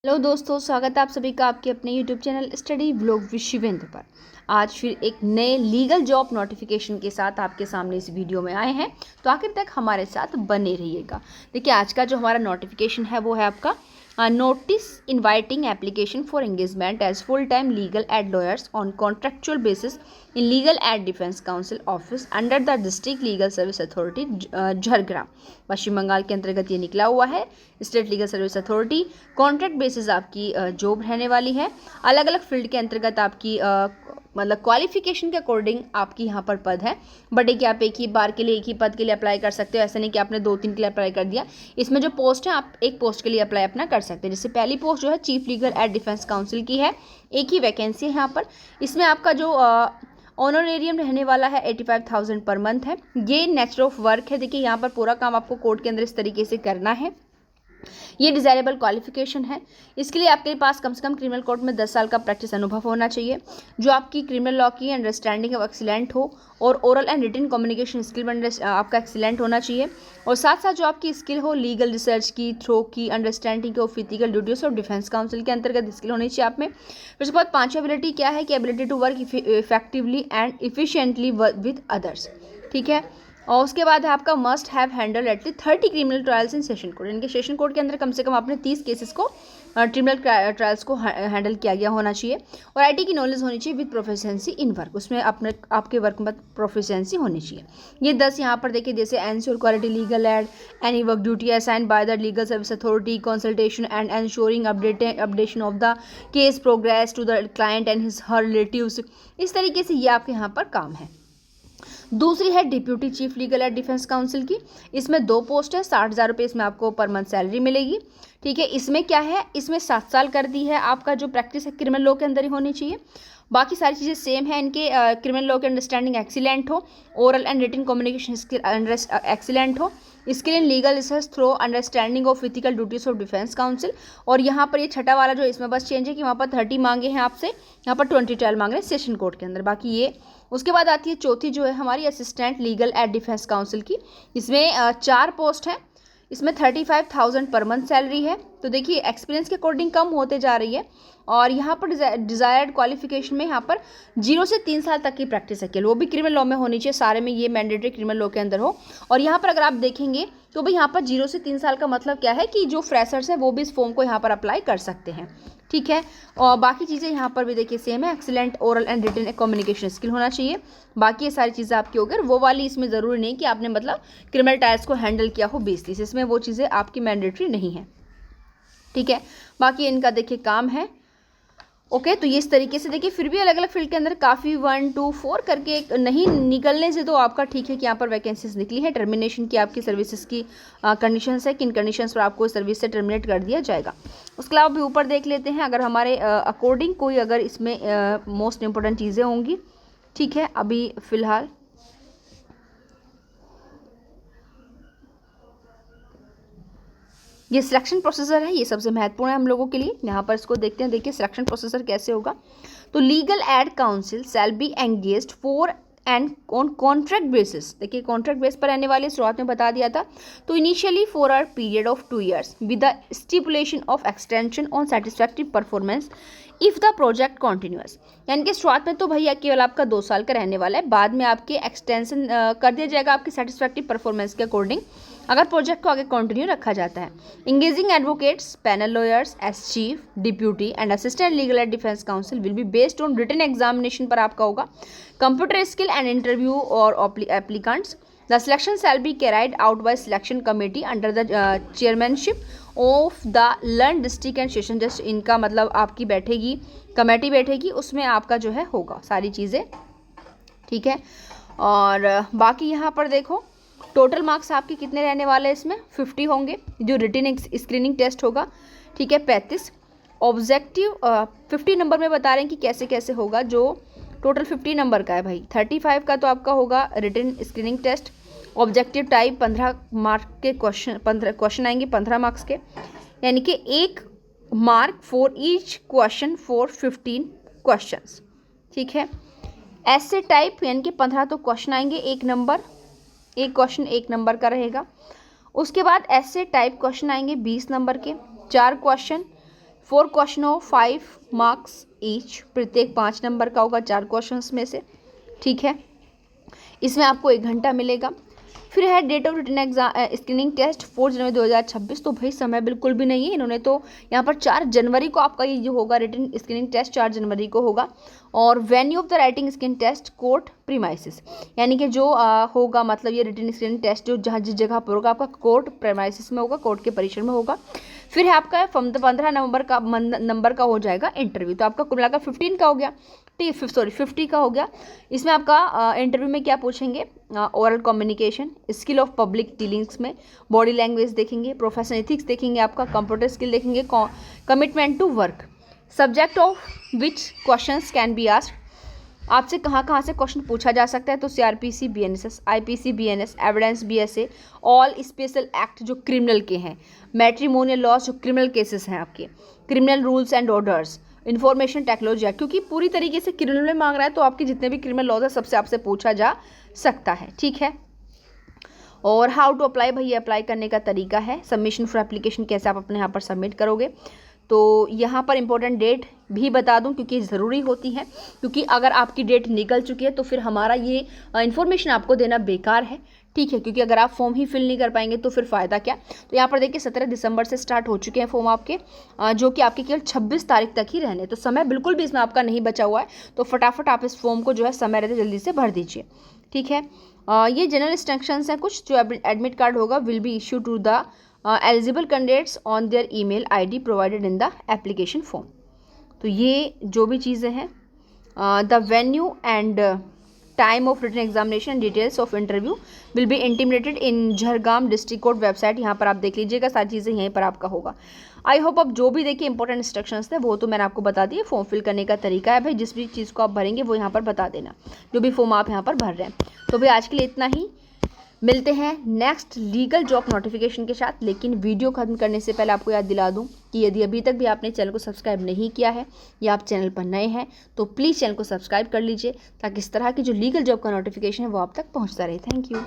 Hello दोस्तों, स्वागत है आप सभी का आपके अपने YouTube channel study vlog with Shivendra पर। आज फिर एक नए लीगल जॉब नोटिफिकेशन के साथ आपके सामने इस वीडियो में आए हैं, तो आखिर तक हमारे साथ बने रहिएगा। देखिए, आज का जो हमारा नोटिफिकेशन है वो है आपका notice inviting application for engagement as full time legal aid lawyers on contractual basis in legal aid defence counsel office under the district legal service authority Jhargram, Paschim Bangal के अंतर्गत ये निकला हुआ है। State legal service authority contract basis आपकी job रहने वाली है। अलग अलग फील्ड के अंतर्गत आपकी मतलब क्वालिफिकेशन के अकॉर्डिंग आपकी यहाँ पर पद है। बट कि आप एक ही बार के लिए एक ही पद के लिए अप्लाई कर सकते हो, ऐसा नहीं कि आपने 2-3 के लिए अप्लाई कर दिया। इसमें जो पोस्ट है आप एक पोस्ट के लिए अप्लाई अपना कर सकते हैं। जैसे पहली पोस्ट जो है chief legal aid defence council की है, एक ही वैकेंसी है यहाँ पर। इसमें आपका जो ऑनरेरियम रहने वाला है 85,000 पर मंथ है। ये नेचर ऑफ वर्क है। देखिए, यहाँ पर पूरा काम आपको कोर्ट के अंदर इस तरीके से करना है। ये डिज़ायरेबल क्वालिफिकेशन है। इसके लिए आपके पास कम से कम क्रिमिनल कोर्ट में 10 साल का प्रैक्टिस अनुभव होना चाहिए। जो आपकी क्रिमिनल लॉ की अंडरस्टैंडिंग ऑफ एक्सीलेंट हो और oral and written communication skill आपका एक्सीलेंट होना चाहिए। और साथ साथ जो आपकी स्किल हो लीगल रिसर्च की, थ्रो की, अंडरस्टैंडिंग ऑफ इथिकल ड्यूटीज और डिफेंस काउंसिल के अंतर्गत स्किल होनी चाहिए आप में। फिर उसके बाद पांचवी एबिलिटी क्या है कि ability to work effectively and efficiently with others. ठीक है। और उसके बाद है आपका must have handle at least 30 criminal trials in session court. इनके सेशन कोर्ट के अंदर कम से कम आपने 30 केसेस को क्रिमिनल ट्रायल्स को हैंडल किया गया होना चाहिए। और आईटी की नॉलेज होनी चाहिए विद प्रोफिशिएंसी इन वर्क, उसमें अपने आपके वर्क में प्रोफिशिएंसी होनी चाहिए। ये 10 यहाँ पर देखिए, जैसे ensure quality legal aid, any work duty assigned by the legal service authority, consultation and ensuring updation of the case progress to the client and his her relatives. इस तरीके से ये आपके यहाँ पर काम है। दूसरी है deputy chief legal aid defence council की। इसमें 2 पोस्ट है, 60,000 रुपये इसमें आपको पर मंथ सैलरी मिलेगी। ठीक है। इसमें क्या है, इसमें 7 साल कर दी है। आपका जो प्रैक्टिस है क्रिमिनल लॉ के अंदर ही होनी चाहिए। बाकी सारी चीज़ें सेम है इनके। क्रिमिनल लॉ के अंडरस्टैंडिंग एक्सीलेंट हो, oral and written communication skill excellent हो, skill in legal research through understanding of ethical duties of defence counsel. और यहाँ पर ये छठा वाला जो इसमें बस चेंज है कि वहाँ पर 30 मांगे हैं आपसे, यहाँ पर 20 ट्रायल मांग रहे हैं सेशन कोर्ट के अंदर। बाकी ये उसके बाद आती है चौथी जो है हमारी assistant legal aid defence council की। इसमें 4 पोस्ट हैं। इसमें 35,000 पर मंथ सैलरी है। तो देखिए, एक्सपीरियंस के अकॉर्डिंग कम होते जा रही है। और यहाँ पर डिज़ायर्ड क्वालिफिकेशन में यहाँ पर 0 से 3 साल तक की प्रैक्टिस है केवल, वो भी क्रिमिनल लॉ में होनी चाहिए। सारे में ये मैंडेटरी क्रिमिनल लॉ के अंदर हो। और यहाँ पर अगर आप देखेंगे तो भाई यहाँ पर 0 से 3 साल का मतलब क्या है कि जो फ्रेशर्स हैं वो भी इस फॉर्म को यहाँ पर अप्लाई कर सकते हैं। ठीक है। और बाकी चीज़ें यहाँ पर भी देखिए सेम है। Excellent oral and written communication skill होना चाहिए। बाकी ये सारी चीज़ें आपकी हो गई। वो वाली इसमें ज़रूरी नहीं कि आपने मतलब क्रिमिनल टायर्स को हैंडल किया हो 20-30, इसमें वो चीज़ें आपकी मैंडेटरी नहीं है। ठीक है। बाकी इनका देखिए काम है। ओके। तो ये इस तरीके से देखिए, फिर भी अलग अलग फील्ड के अंदर काफ़ी 1, 2, 4 करके नहीं निकलने से तो आपका ठीक है कि यहाँ पर वैकेंसीज निकली है। टर्मिनेशन की आपकी सर्विसेज की कंडीशंस है, किन कंडीशंस पर आपको सर्विस से टर्मिनेट कर दिया जाएगा। उसके अलावा भी ऊपर देख लेते हैं अगर हमारे अकॉर्डिंग कोई अगर इसमें मोस्ट इंपॉर्टेंट चीज़ें होंगी। ठीक है। अभी फ़िलहाल ये सिलेक्शन प्रोसीजर है, ये सबसे महत्वपूर्ण है हम लोगों के लिए। यहाँ पर इसको देखते हैं। देखिए, सिलेक्शन प्रोसीजर कैसे होगा। तो legal aid council shall be engaged for and on contract basis. देखिए, कॉन्ट्रैक्ट बेस पर रहने वाले, शुरुआत में बता दिया था। तो initially for a period of 2 years with the stipulation of extension on satisfactory performance if the project continuous. यानी कि शुरुआत में तो भैया केवल आपका 2 साल का रहने वाला है, बाद में आपके एक्सटेंशन कर दिया जाएगा आपकी सेटिस्फैक्टरी परफॉर्मेंस के अकॉर्डिंग, अगर प्रोजेक्ट को आगे कंटिन्यू रखा जाता है। Engaging advocates, panel lawyers as chief, deputy and assistant legal aid defence counsel will be based on written examination पर आपका होगा, कंप्यूटर स्किल एंड इंटरव्यू और applicants. The selection shall be carried out by selection committee under the chairmanship of the learned district and session जज। इनका मतलब आपकी बैठेगी, committee बैठेगी, उसमें आपका जो है होगा सारी चीज़ें। ठीक है। और बाकी यहाँ पर देखो, टोटल मार्क्स आपके कितने रहने वाले हैं, इसमें 50 होंगे। जो रिटन स्क्रीनिंग टेस्ट होगा, ठीक है, 35। ऑब्जेक्टिव 50 नंबर में बता रहे हैं कि कैसे कैसे होगा। जो टोटल 50 नंबर का है भाई, 35 का तो आपका होगा written screening test. Objective type 15 mark के क्वेश्चन, 15 क्वेश्चन आएंगे 15 मार्क्स के, यानी कि 1 mark for each question for 15 questions. ठीक है। ऐसे टाइप यानी कि 15 तो क्वेश्चन आएंगे, 1 नंबर, एक क्वेश्चन 1 नंबर का रहेगा। उसके बाद ऐसे टाइप क्वेश्चन आएंगे 20 नंबर के, 4 क्वेश्चन 4 क्वेश्चन हो 5 मार्क्स ईच, प्रत्येक 5 नंबर का होगा 4 क्वेश्चंस में से, ठीक है। इसमें आपको 1 घंटा मिलेगा। फिर है date of written exam screening test 4 जनवरी 2026। तो भाई समय बिल्कुल भी नहीं है, इन्होंने तो यहाँ पर 4 जनवरी को आपका ये जो होगा रिटन स्क्रीनिंग टेस्ट 4 जनवरी को होगा। और venue of the writing screen test court premises, यानी कि जो होगा मतलब ये रिटन स्क्रीनिंग टेस्ट जो जहाँ जिस जगह पर होगा आपका कोर्ट प्रीमाइसिस में होगा, कोर्ट के परिसर में होगा। फिर है आपका 15 नंबर का हो जाएगा इंटरव्यू। तो आपका कुल मिलाकर 15 का हो गया, ठीक है, 50 का हो गया। इसमें आपका इंटरव्यू में क्या पूछेंगे, oral communication, skill of public dealings में, बॉडी लैंग्वेज देखेंगे, प्रोफेशनल एथिक्स देखेंगे, आपका कंप्यूटर स्किल देखेंगे, commitment to work, subject of which questions can be asked, आपसे कहाँ कहाँ से क्वेश्चन पूछा जा सकता है। तो CRPC BNSS, IPC BNS, evidence BSA, all special act जो क्रिमिनल के हैं, मैट्रिमोनियल लॉज जो क्रिमिनल केसेस हैं आपके, criminal rules and orders, information technology act, क्योंकि पूरी तरीके से क्रिमिनल में मांग रहा है तो आपके जितने भी क्रिमिनल लॉज है सबसे आपसे पूछा जा सकता है, ठीक है। और हाउ टू अप्लाई, भाई अप्लाई करने का तरीका है, सबमिशन फॉर एप्लीकेशन कैसे आप अपने यहाँ पर सबमिट करोगे। तो यहाँ पर इंपॉर्टेंट डेट भी बता दूं क्योंकि ज़रूरी होती है, क्योंकि अगर आपकी डेट निकल चुकी है तो फिर हमारा ये इन्फॉर्मेशन आपको देना बेकार है, ठीक है, क्योंकि अगर आप फॉर्म ही फिल नहीं कर पाएंगे तो फिर फ़ायदा क्या। तो यहाँ पर देखिए 17 दिसंबर से स्टार्ट हो चुके हैं फॉर्म आपके, जो कि आपके केवल 26 तारीख तक ही रहने, तो समय बिल्कुल भी इसमें आपका नहीं बचा हुआ है। तो फटाफट आप इस फॉर्म को जो है समय रहते जल्दी से भर दीजिए, ठीक है। ये जनरल इंस्ट्रक्शंस हैं कुछ, जो एडमिट कार्ड होगा will be issue to the eligible candidates on their email ID provided in the application form। तो ये जो भी चीज़ें हैं, the venue and time of written examination and details of interview will be intimated in Jhargram district court website, यहाँ पर आप देख लीजिएगा, सारी चीज़ें यहीं पर आपका होगा। आई होप अब जो भी देखिए इंपॉर्टेंट इंस्ट्रक्शंस थे वो तो मैंने आपको बता दिए। फॉर्म फिल करने का तरीका है भाई, जिस भी चीज़ को आप भरेंगे वो यहाँ पर बता देना, जो भी फॉर्म आप यहाँ पर भर रहे हैं। तो भाई आज के लिए इतना ही, मिलते हैं नेक्स्ट लीगल जॉब नोटिफिकेशन के साथ। लेकिन वीडियो खत्म करने से पहले आपको याद दिला दूं कि यदि अभी तक भी आपने चैनल को सब्सक्राइब नहीं किया है या आप चैनल पर नए हैं तो प्लीज़ चैनल को सब्सक्राइब कर लीजिए, ताकि इस तरह की जो लीगल जॉब का नोटिफिकेशन है वो आप तक पहुंचता रहे। Thank you.